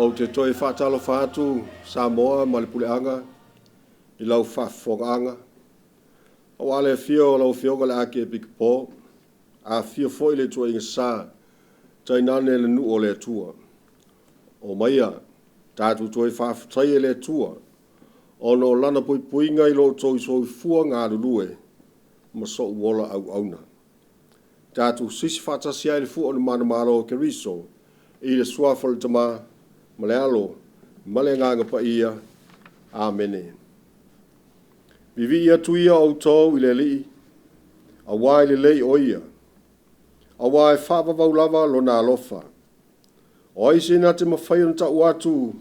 O te toi whaatalo whaatu Samoa ma le puleanga I lau whawhonganga. O ale fio lau fionga le ake e pikipō. A fio foi le tua inga sā. Tai nane le nu o le tua. O maia, tātu toi whawhatai e le tua. O no lana pui puinga I lo toi soi fua ngā lulue. Ma so uola au auna. Tātu sisi whatasia I le fua o le mana maro ke riso. I le suafa le tama. Male alo, male nganga pa ia, amene. Vivi ia tuia au tau I le li, a wai le lei o ia, a wai whapa lava lo na alofa. O isi na te mawhai on ta uatu,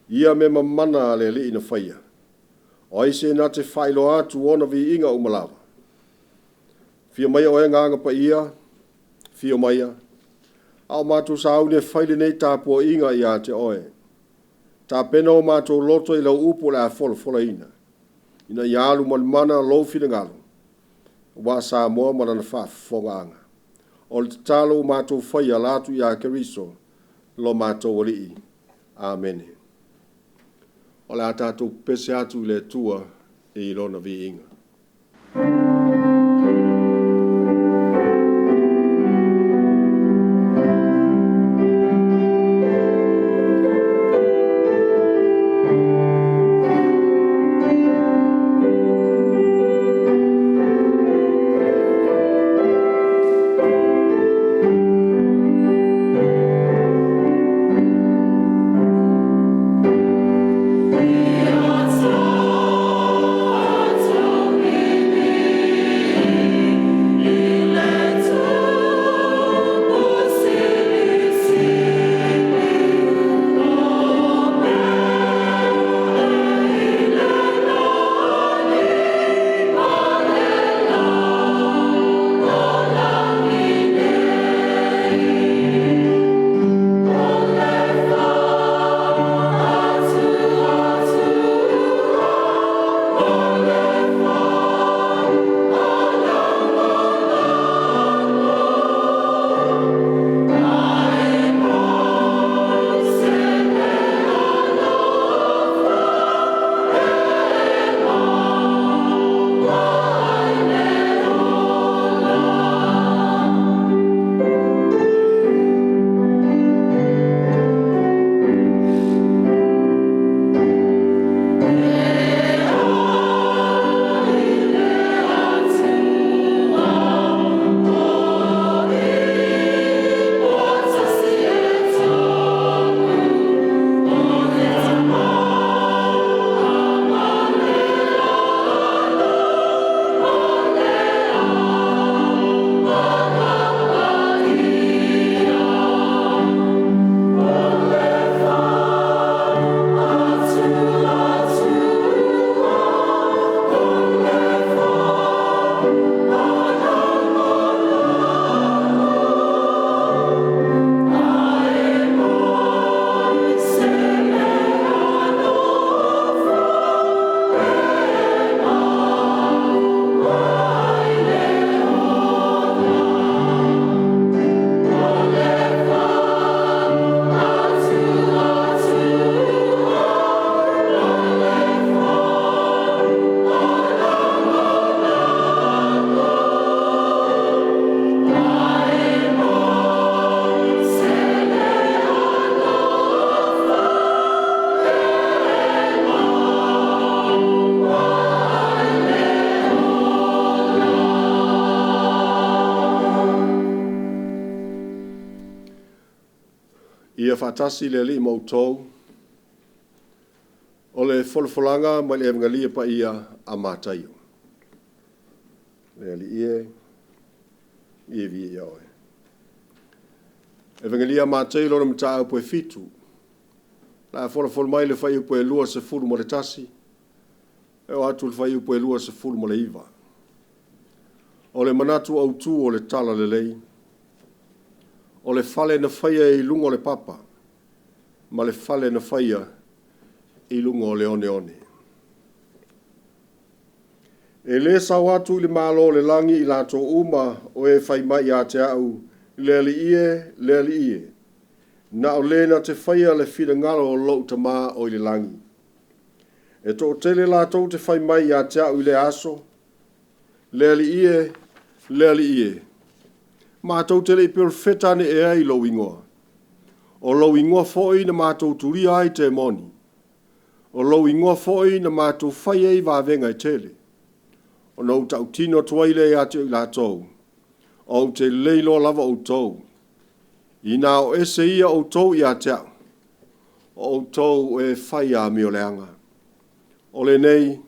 ia me mamana le li na whaia. O isi na te whailo atu ona vi inga umalava. Fia mai o e nganga pa ia, fia maia, au mātou sa au ne whaile nei tāpua inga I a te oe. Tā pena o mātou loto I lau upo le a fola ina. Ina I alu mana lou whina ngalo. Wā sā moa marana whaafonga anga. O le talo mātou whaia lātu I a keriso, lo mātou wali. Amen. O le a tātou pese atu I le tua I lona vi inga. Ia whaatasi le li mautou. O le wholwholanga mai le evangalia pa ia a mātaio. Le ali ie vi ia oe. Evangalia mātaio lona mta au poe fitu. La wholwhol mai le whai poe lua se furu mo le tasi. E o atu le whai poe lua se furu mo le iwa. O le manatu au tu o le tala le lei. O le fale na whaia I lungo le papa. Ma le fale na whaia I lungo le one one. E le sa watu le malo le langi I lato uma o e whai mai a te au le ali ie. Na o lena te whaia le whira ngalo o lau ta maa o le langi. E to o tele la tau te whai mai a te au i le aso. Le ali ie. Ma tau tele i pil whetane e ai lau ingoa. O lau ingoa foi na ma tau turi ai te moni. O lau ingoa foi na ma tau whai ei wa venga i tele. O nau tau tino tuaile a te la tau. O te leilo lava o tau. I nā o ese ia o tau i a te au. O tau e whai a mi o leanga. O le nei,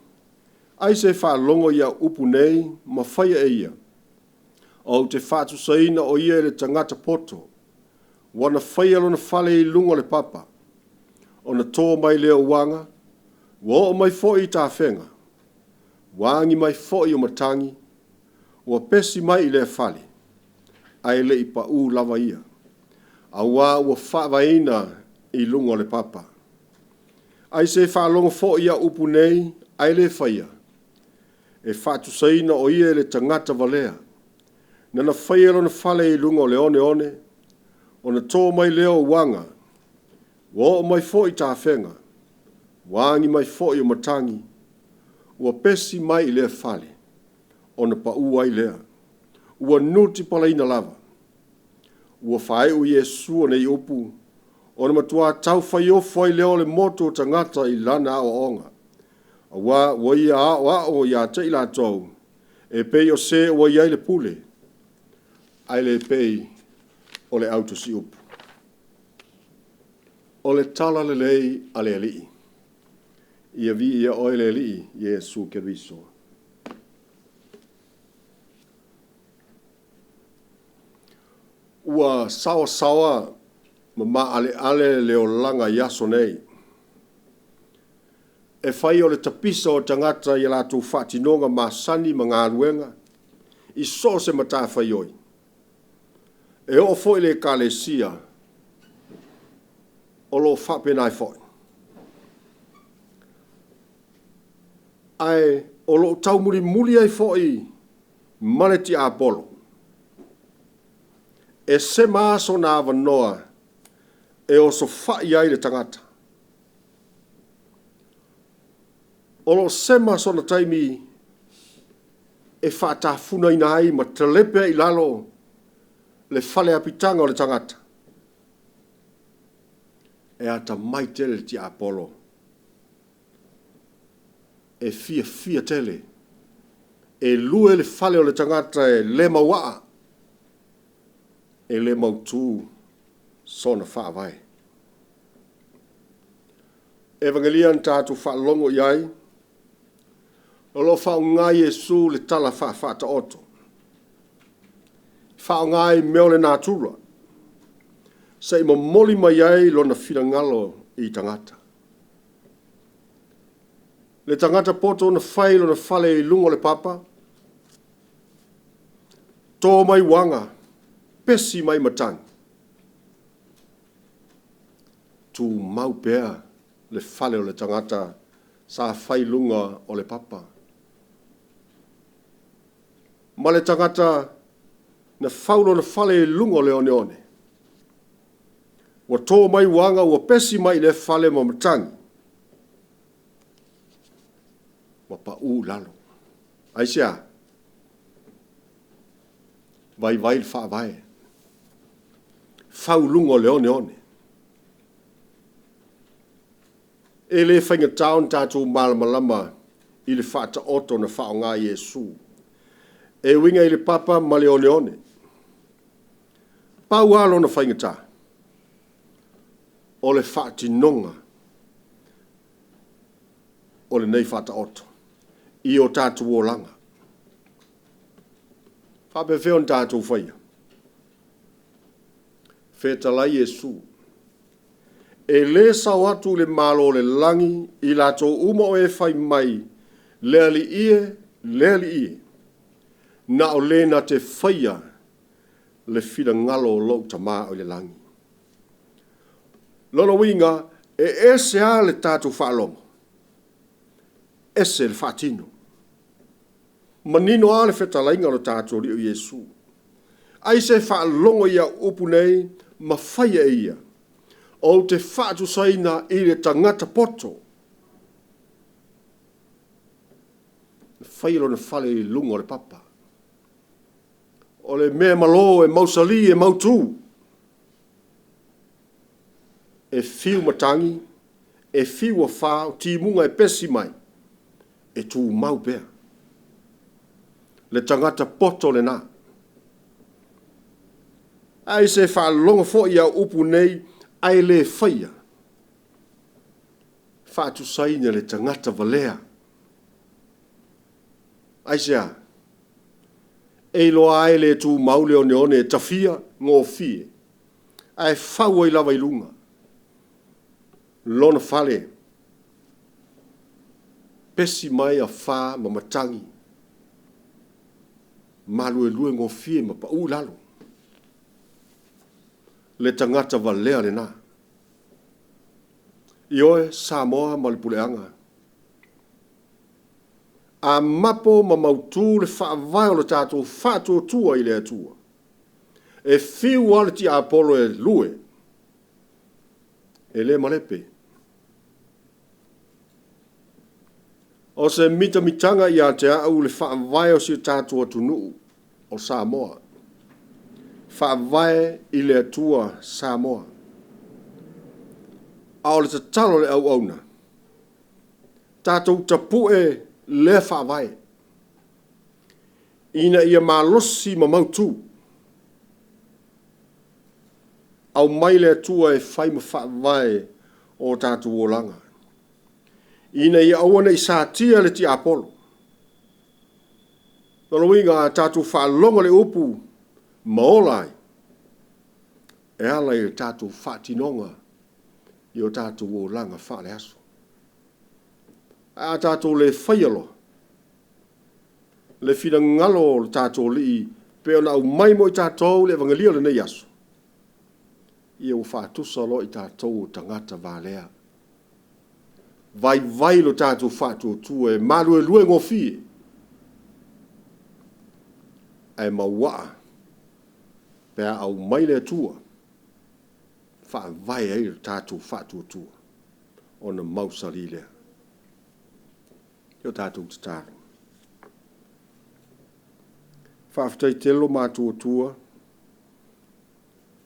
ai se wha longo ia upu nei, ma whai e ia. O te whatu saina o ia le tangata poto. Wana whai alo na whale i lungo le papa. O na tō mai leo wanga. Wa o mai fo i tā whenga. Wangi mai fo i o matangi. Wa pesi mai i le whale. Ai le i pa u lava ia. A wā ua whawaina i lungo le papa. Ai se whaalongo fo ia upu nei, ai le whaia. E whatu saina o ia le tangata valea. Nana whaia lona whale i lungo le one. O na tō mai leo wanga. Wa o mai fo i tā whenga. Wangi mai fo i o matangi. Ua pesi mai i le whale. O na pa ua i lea. Ua nuti palaina lava. Ua whae u Yesu nei upu. O na matua tau whai o whai leo le moto tangata i lana o onga. A wa ia o ia te ila tau. E pei o se o ia le pule. Ai le pei o le auto si upu. O le tala le lei a le alii. Ia vi ia o le alii Yesu ke viso. Ua sawa ma ale leo langa yaso nei. E whai o le tapisa o tangata i la tu whatinonga ma sani ma ngā ruenga. I so se mata whai oi. E o foi le kalesia. O lo whapenai foi. Ai o lo tau muli ai foi. Maneti a Apollo. E se maaso na avanoa e o so whai ai le tangata. O lo se maaso na taimi e whaatafuna ina ai ma telepe i lalo le whale apitanga o le tangata. E ata mai tele ti Apollo. E fia tele. E lue le whale o le tangata e le mawaa. E le mautu sona whaavai. Evangelian tātu whaalongo iai. O lo whao ngā Yesu le tala whaata oto. Whao ngā meo le nātura. Sei mo moli mai ai lo na whirangalo i tangata. Le tangata poto na whai lo na whale i lungo le papa. Tō mai wanga. Pesi mai matang. Tu mau pea le whale o le tangata sa whai lunga o le papa. Ma le tangata na whaulo na whale lunga o le one. Wa tō mai wanga ua pesi mai le whale mo matangi. Wa pa u lalo. Aisia. Vai le whaavai. Fau lungo le one. E le whainga taon tātou malamalama i le whaata oto na whao ngā Yesu. E winga i le papa ma le one. Pau alo na whainga tā. O le whaati nonga. O le nei whaata oto. I o tātou o langa. Whape whion tātou whaia. Fetala Yesu. E le sau atu le malo le langi i lato uma o e whai mai le ali ie. Na o le na te whaia le whira ngalo o lau tamā o le langi. Lono winga e ese a le tātou whaalongo. Ese le whaatino. Manino a le fetala inga lo tātou rio Yesu. Ai se whaalongo ia upu nei ma whaia ia. o te whaatu saina i le tangata poto. Whailo na whale i lunga o le papa. O le mea malo e mausali e mautu. E fiu matangi, e fiu a whao, ti munga e pesi mai. E tu mau pea. Le tangata poto le nā. Ai se whaalonga fo ia upu nei, ai le whaia. Whaatu saina le tangata valea. Ai se a. E loa ai le tu maule o neone e tafia ngō fie. Ai whau ai lava i lunga. Lona whale. Pesi mai a wha ma matangi. Malu e lue ngō fie ma pa lalo. Le tangata valea le nā. Ioe Samoa ma le puleanga. A mapo ma mautu le whaavai o le tātou whātua tua i le atua. E whiu ale ti Apollo e lue. E le malepe. O se mitanga i a te au le whaavai o si tātua tunu o Samoa. Whaavai i le atua Samoa. A o le tatalo le au auna. Tātou tapu e le whaavai. Ina ia malosi ma mautu. Au mai le atua e whai ma whaavai o tātou o langa. Ina ia awana i sātia le ti Apollo. Naloinga tātou whaalonga le upu maolai. E ala i tātou whaatinonga i o tātou o langa whaale aso. A tātou le whaialo. Le whina ngalo le tātou li peo na au mai mo i tātou le evangelia le nei aso. I au whaatusa lo i tātou o tangata vālea. Vai lo tātou whātua tua e malu e lue ngō fie. E mawaa. Pea au mai le tua. Vai e tātou whātua tua. O na mausari lea. Yo tātou te tāru. Whaafitai telo mātua tua.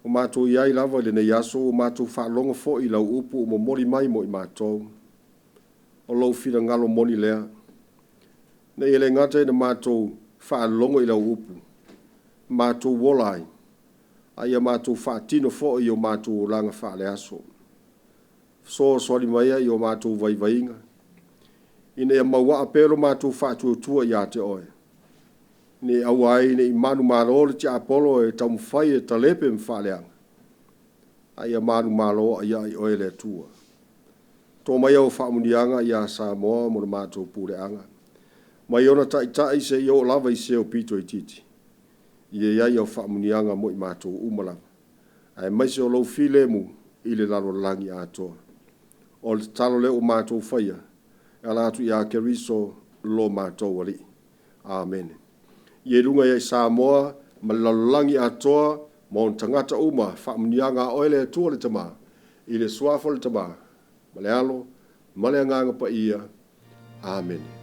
O mātua iai lava le nei aso. O mātua whaalonga fo i lau upu o mo mori mai mo i mātou. O lau whina ngalo moni lea. Nei ele ngata e na mātou whaalonga i lau upu. Mātou wolai. Aia mātou whaatino fo i o mātou o langa whaale aso. So swali maia i o mātou vaivainga. Ine e maua apelo mātou whātua tua i a te oe. Ne au ai ne i manu malo le ti Apollo e tau mwhai e talepe mwhaleanga. Aia manu malo a ia i oe le tua. Tō mai au whaamunianga i a Samoa mo na mātou pureanga. Mai ona tai se i o lava i seo pito i titi. I e iai au whaamunianga mo i mātou umalava. Ai mai se o lau file mu i le lalo langi a toa. O le talo le o mātou whaia. Ala atu i a keriso lo mātou wali. Amen. Ie runga i Samoa ma lalangi a toa mo tangata uma whaamunianga oele atua le tama. I le suafo le tama. Ma le alo, ma le anganga pa ia. Amen.